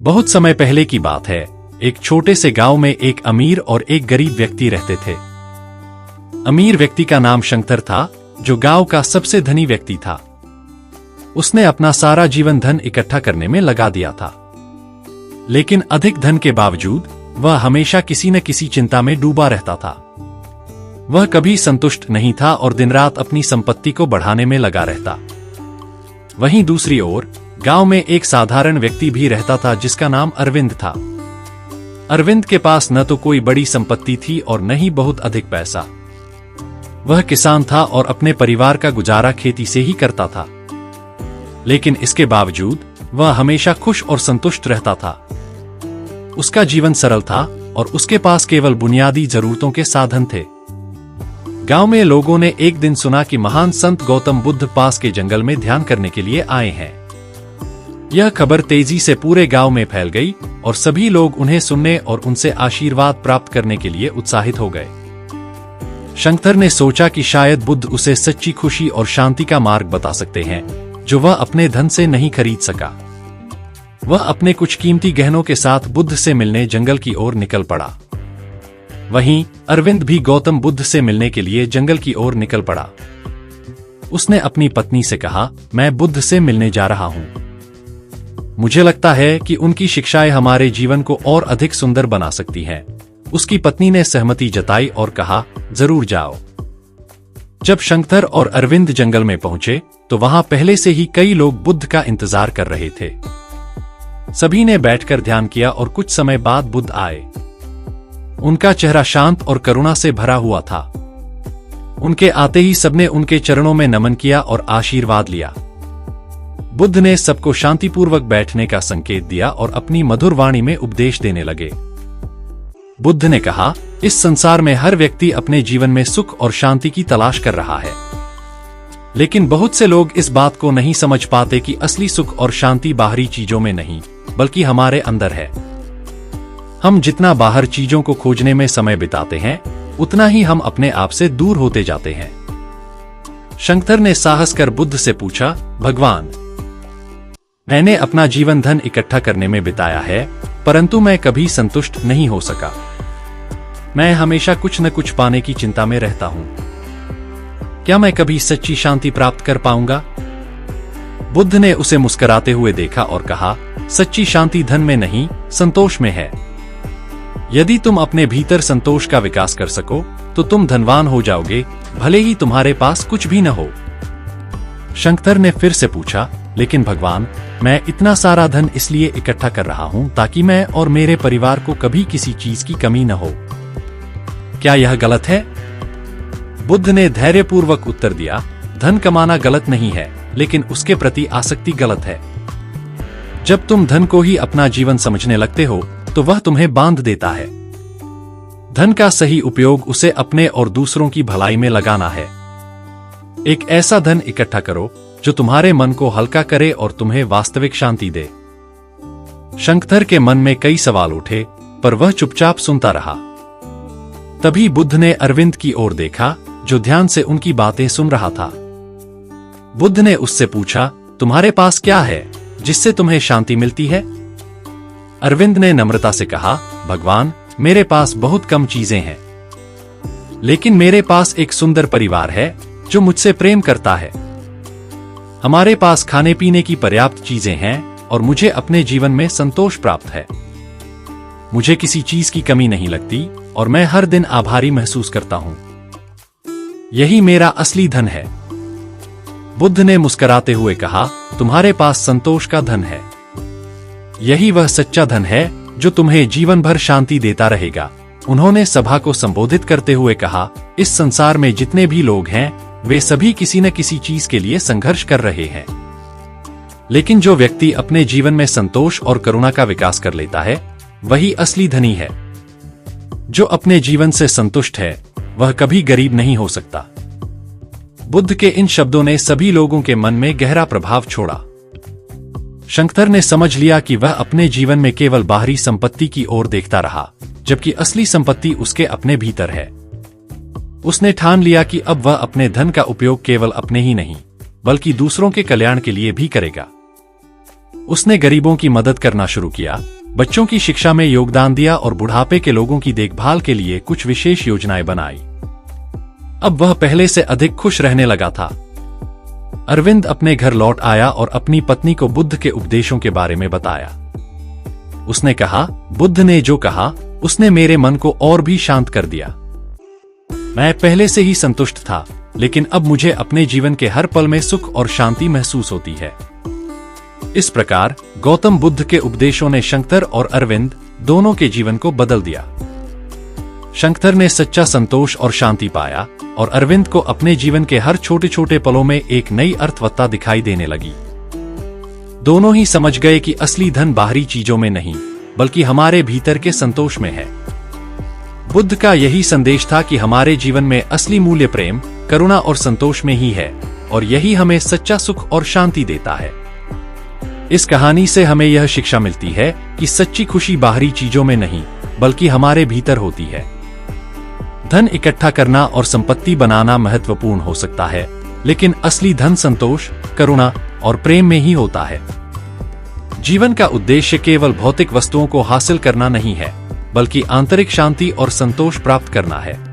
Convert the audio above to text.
बहुत समय पहले की बात है। एक छोटे से गांव में एक अमीर और एक गरीब व्यक्ति रहते थे। अमीर व्यक्ति का नाम शंकर था, जो गांव का सबसे धनी व्यक्ति था। उसने अपना सारा जीवन धन इकट्ठा करने में लगा दिया था, लेकिन अधिक धन के बावजूद वह हमेशा किसी न किसी चिंता में डूबा रहता था। वह कभी संतुष्ट नहीं था और दिन रात अपनी संपत्ति को बढ़ाने में लगा रहता। वहीं दूसरी ओर गांव में एक साधारण व्यक्ति भी रहता था, जिसका नाम अरविंद था। अरविंद के पास न तो कोई बड़ी संपत्ति थी और न ही बहुत अधिक पैसा। वह किसान था और अपने परिवार का गुजारा खेती से ही करता था, लेकिन इसके बावजूद वह हमेशा खुश और संतुष्ट रहता था। उसका जीवन सरल था और उसके पास केवल बुनियादी जरूरतों के साधन थे। गांव में लोगों ने एक दिन सुना कि महान संत गौतम बुद्ध पास के जंगल में ध्यान करने के लिए आए हैं। यह खबर तेजी से पूरे गांव में फैल गई और सभी लोग उन्हें सुनने और उनसे आशीर्वाद प्राप्त करने के लिए उत्साहित हो गए। शंकर ने सोचा कि शायद बुद्ध उसे सच्ची खुशी और शांति का मार्ग बता सकते हैं, जो वह अपने धन से नहीं खरीद सका। वह अपने कुछ कीमती गहनों के साथ बुद्ध से मिलने जंगल की ओर निकल पड़ा। वहीं अरविंद भी गौतम बुद्ध से मिलने के लिए जंगल की ओर निकल पड़ा। उसने अपनी पत्नी से कहा, मैं बुद्ध से मिलने जा रहा हूं। मुझे लगता है कि उनकी शिक्षाएं हमारे जीवन को और अधिक सुंदर बना सकती हैं। उसकी पत्नी ने सहमति जताई और कहा, जरूर जाओ। जब शंकर और अरविंद जंगल में पहुंचे तो वहां पहले से ही कई लोग बुद्ध का इंतजार कर रहे थे। सभी ने बैठकर ध्यान किया और कुछ समय बाद बुद्ध आए। उनका चेहरा शांत और करुणा से भरा हुआ था। उनके आते ही सबने उनके चरणों में नमन किया और आशीर्वाद लिया। बुद्ध ने सबको शांतिपूर्वक बैठने का संकेत दिया और अपनी मधुर वाणी में उपदेश देने लगे। बुद्ध ने कहा, इस संसार में हर व्यक्ति अपने जीवन में सुख और शांति की तलाश कर रहा है, लेकिन बहुत से लोग इस बात को नहीं समझ पाते कि असली सुख और शांति बाहरी चीजों में नहीं, बल्कि हमारे अंदर है। हम जितना बाहर चीजों को खोजने में समय बिताते हैं, उतना ही हम अपने आप से दूर होते जाते हैं। शंकर ने साहस कर बुद्ध से पूछा, भगवान, मैंने अपना जीवन धन इकट्ठा करने में बिताया है, परंतु मैं कभी संतुष्ट नहीं हो सका। मैं हमेशा कुछ न कुछ पाने की चिंता में रहता हूं। क्या मैं कभी सच्ची शांति प्राप्त कर पाऊंगा? बुद्ध ने उसे मुस्कुराते हुए देखा और कहा, सच्ची शांति धन में नहीं, संतोष में है। यदि तुम अपने भीतर संतोष का विकास कर सको तो तुम धनवान हो जाओगे, भले ही तुम्हारे पास कुछ भी न हो। शंकर ने फिर से पूछा, लेकिन भगवान, मैं इतना सारा धन इसलिए इकट्ठा कर रहा हूं ताकि मैं और मेरे परिवार को कभी किसी चीज की कमी न हो। क्या यह गलत है? बुद्ध ने धैर्यपूर्वक उत्तर दिया, धन कमाना गलत नहीं है, लेकिन उसके प्रति आसक्ति गलत है। जब तुम धन को ही अपना जीवन समझने लगते हो तो वह तुम्हें बांध देता है। धन का सही उपयोग उसे अपने और दूसरों की भलाई में लगाना है। एक ऐसा धन इकट्ठा करो जो तुम्हारे मन को हल्का करे और तुम्हें वास्तविक शांति दे। शंकर के मन में कई सवाल उठे, पर वह चुपचाप सुनता रहा। तभी बुद्ध ने अरविंद की ओर देखा, जो ध्यान से उनकी बातें सुन रहा था। बुद्ध ने उससे पूछा, तुम्हारे पास क्या है जिससे तुम्हें शांति मिलती है? अरविंद ने नम्रता से कहा, भगवान, मेरे पास बहुत कम चीजें हैं, लेकिन मेरे पास एक सुंदर परिवार है जो मुझसे प्रेम करता है। हमारे पास खाने पीने की पर्याप्त चीजें हैं और मुझे अपने जीवन में संतोष प्राप्त है। मुझे किसी चीज की कमी नहीं लगती और मैं हर दिन आभारी महसूस करता हूं। यही मेरा असली धन है। बुद्ध ने मुस्कुराते हुए कहा, तुम्हारे पास संतोष का धन है। यही वह सच्चा धन है जो तुम्हें जीवन भर शांति देता रहेगा। उन्होंने सभा को संबोधित करते हुए कहा, इस संसार में जितने भी लोग हैं, वे सभी किसी न किसी चीज के लिए संघर्ष कर रहे हैं, लेकिन जो व्यक्ति अपने जीवन में संतोष और करुणा का विकास कर लेता है, वही असली धनी है। जो अपने जीवन से संतुष्ट है, वह कभी गरीब नहीं हो सकता। बुद्ध के इन शब्दों ने सभी लोगों के मन में गहरा प्रभाव छोड़ा। शंकर ने समझ लिया कि वह अपने जीवन में केवल बाहरी संपत्ति की ओर देखता रहा, जबकि असली संपत्ति उसके अपने भीतर है। उसने ठान लिया कि अब वह अपने धन का उपयोग केवल अपने ही नहीं, बल्कि दूसरों के कल्याण के लिए भी करेगा। उसने गरीबों की मदद करना शुरू किया, बच्चों की शिक्षा में योगदान दिया और बुढ़ापे के लोगों की देखभाल के लिए कुछ विशेष योजनाएं बनाई। अब वह पहले से अधिक खुश रहने लगा था। अरविंद अपने घर लौट आया और अपनी पत्नी को बुद्ध के उपदेशों के बारे में बताया। उसने कहा, बुद्ध ने जो कहा उसने मेरे मन को और भी शांत कर दिया। मैं पहले से ही संतुष्ट था, लेकिन अब मुझे अपने जीवन के हर पल में सुख और शांति महसूस होती है। इस प्रकार गौतम बुद्ध के उपदेशों ने शंकर और अरविंद दोनों के जीवन को बदल दिया। शंकर ने सच्चा संतोष और शांति पाया और अरविंद को अपने जीवन के हर छोटे छोटे पलों में एक नई अर्थवत्ता दिखाई देने लगी। दोनों ही समझ गए कि असली धन बाहरी चीजों में नहीं, बल्कि हमारे भीतर के संतोष में है। बुद्ध का यही संदेश था कि हमारे जीवन में असली मूल्य प्रेम, करुणा और संतोष में ही है, और यही हमें सच्चा सुख और शांति देता है। इस कहानी से हमें यह शिक्षा मिलती है कि सच्ची खुशी बाहरी चीजों में नहीं, बल्कि हमारे भीतर होती है। धन इकट्ठा करना और संपत्ति बनाना महत्वपूर्ण हो सकता है, लेकिन असली धन संतोष, करुणा और प्रेम में ही होता है। जीवन का उद्देश्य केवल भौतिक वस्तुओं को हासिल करना नहीं है, बल्कि आंतरिक शांति और संतोष प्राप्त करना है।